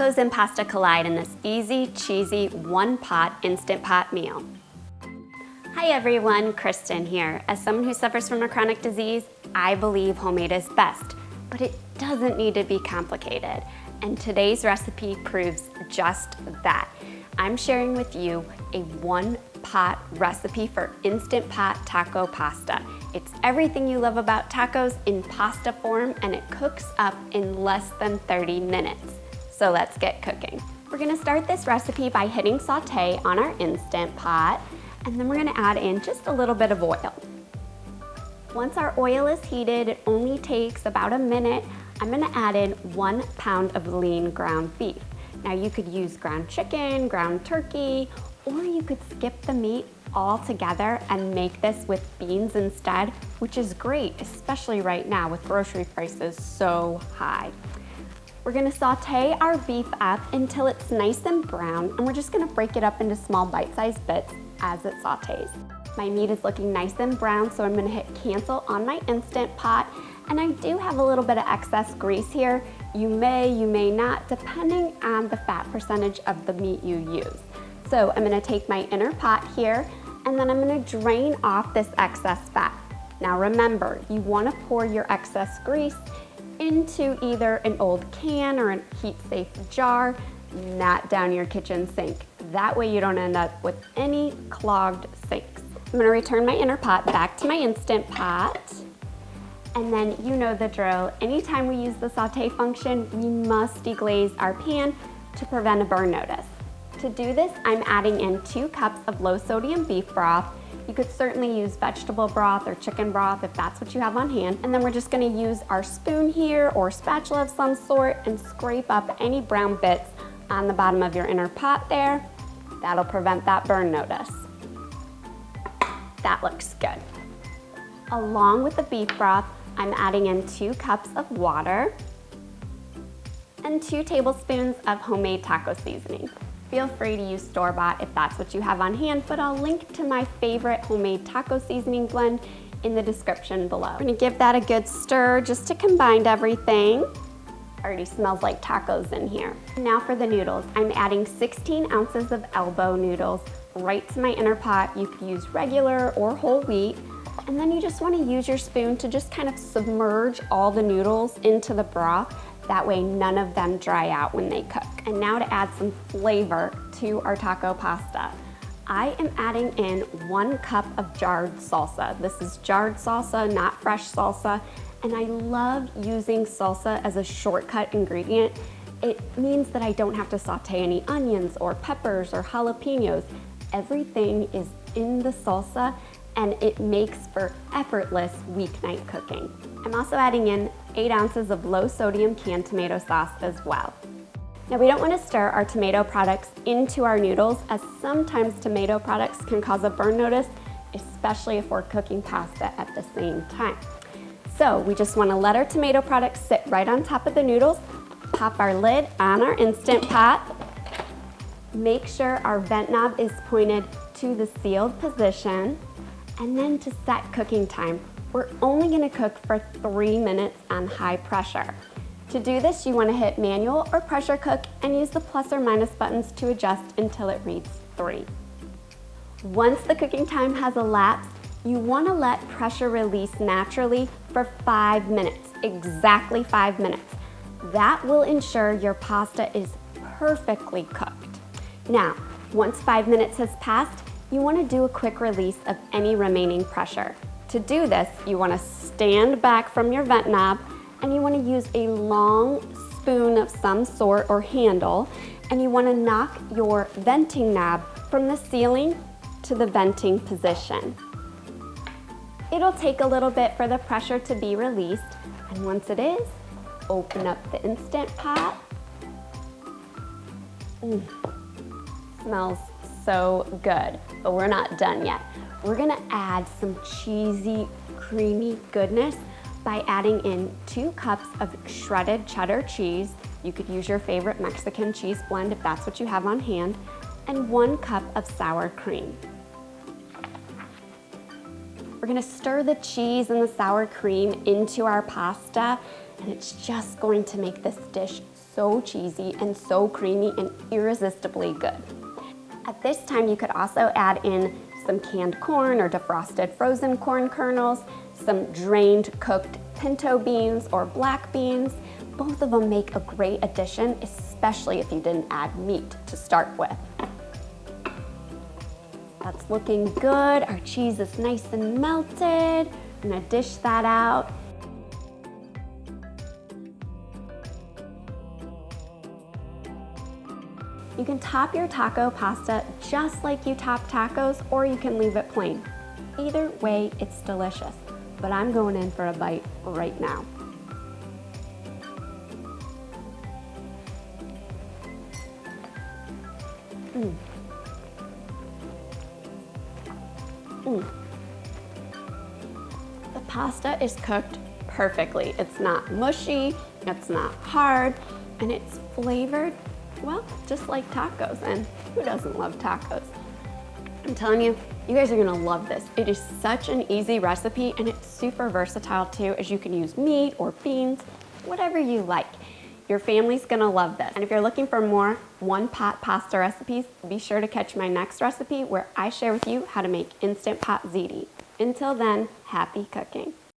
Tacos and pasta collide in this easy, cheesy, one-pot Instant Pot meal. Hi everyone, Kristen here. As someone who suffers from a chronic disease, I believe homemade is best, but it doesn't need to be complicated. And today's recipe proves just that. I'm sharing with you a one-pot recipe for Instant Pot taco pasta. It's everything you love about tacos in pasta form, and it cooks up in less than 30 minutes. So let's get cooking. We're gonna start this recipe by hitting saute on our Instant Pot, and then we're gonna add in just a little bit of oil. Once our oil is heated, it only takes about a minute. I'm gonna add in 1 pound of lean ground beef. Now you could use ground chicken, ground turkey, or you could skip the meat altogether and make this with beans instead, which is great, especially right now with grocery prices so high. We're gonna saute our beef up until it's nice and brown, and we're just gonna break it up into small bite-sized bits as it sautés. My meat is looking nice and brown, so I'm gonna hit cancel on my Instant Pot, and I do have a little bit of excess grease here. You may not, depending on the fat percentage of the meat you use. So I'm gonna take my inner pot here, and then I'm gonna drain off this excess fat. Now remember, you wanna pour your excess grease into either an old can or a heat-safe jar, not down your kitchen sink. That way you don't end up with any clogged sinks. I'm gonna return my inner pot back to my Instant Pot. And then you know the drill. Anytime we use the saute function, we must deglaze our pan to prevent a burn notice. To do this, I'm adding in 2 cups of low sodium beef broth. You could certainly use vegetable broth or chicken broth if that's what you have on hand. And then we're just gonna use our spoon here or spatula of some sort and scrape up any brown bits on the bottom of your inner pot there. That'll prevent that burn notice. That looks good. Along with the beef broth, I'm adding in 2 cups of water and 2 tablespoons of homemade taco seasoning. Feel free to use store-bought if that's what you have on hand, but I'll link to my favorite homemade taco seasoning blend in the description below. I'm gonna give that a good stir just to combine everything. Already smells like tacos in here. Now for the noodles. I'm adding 16 ounces of elbow noodles right to my inner pot. You could use regular or whole wheat. And then you just want to use your spoon to just kind of submerge all the noodles into the broth. That way none of them dry out when they cook. And now to add some flavor to our taco pasta. I am adding in 1 cup of jarred salsa. This is jarred salsa, not fresh salsa. And I love using salsa as a shortcut ingredient. It means that I don't have to saute any onions or peppers or jalapenos. Everything is in the salsa, and it makes for effortless weeknight cooking. I'm also adding in 8 ounces of low sodium canned tomato sauce as well. Now we don't want to stir our tomato products into our noodles, as sometimes tomato products can cause a burn notice, especially if we're cooking pasta at the same time. So we just want to let our tomato products sit right on top of the noodles, pop our lid on our Instant Pot, make sure our vent knob is pointed to the sealed position, and then to set cooking time, we're only gonna cook for 3 minutes on high pressure. To do this, you wanna hit manual or pressure cook and use the plus or minus buttons to adjust until it reads 3. Once the cooking time has elapsed, you wanna let pressure release naturally for 5 minutes, exactly 5 minutes. That will ensure your pasta is perfectly cooked. Now, once 5 minutes has passed, you want to do a quick release of any remaining pressure. To do this, you want to stand back from your vent knob, and you want to use a long spoon of some sort or handle, and you want to knock your venting knob from the ceiling to the venting position. It'll take a little bit for the pressure to be released, and once it is, open up the Instant Pot. Smells so good, but we're not done yet. We're gonna add some cheesy, creamy goodness by adding in 2 cups of shredded cheddar cheese. You could use your favorite Mexican cheese blend if that's what you have on hand, and 1 cup of sour cream. We're gonna stir the cheese and the sour cream into our pasta, and it's just going to make this dish so cheesy and so creamy and irresistibly good. At this time, you could also add in some canned corn or defrosted frozen corn kernels, some drained cooked pinto beans or black beans. Both of them make a great addition, especially if you didn't add meat to start with. That's looking good. Our cheese is nice and melted. I'm gonna dish that out. You can top your taco pasta just like you top tacos, or you can leave it plain. Either way, it's delicious, but I'm going in for a bite right now. The pasta is cooked perfectly. It's not mushy, it's not hard, and it's flavored, well, just like tacos. And who doesn't love tacos? I'm telling you, you guys are gonna love this. It is such an easy recipe, and it's super versatile too, as you can use meat or beans, whatever you like. Your family's gonna love this. And if you're looking for more one-pot pasta recipes, be sure to catch my next recipe where I share with you how to make Instant Pot ziti. Until then, happy cooking.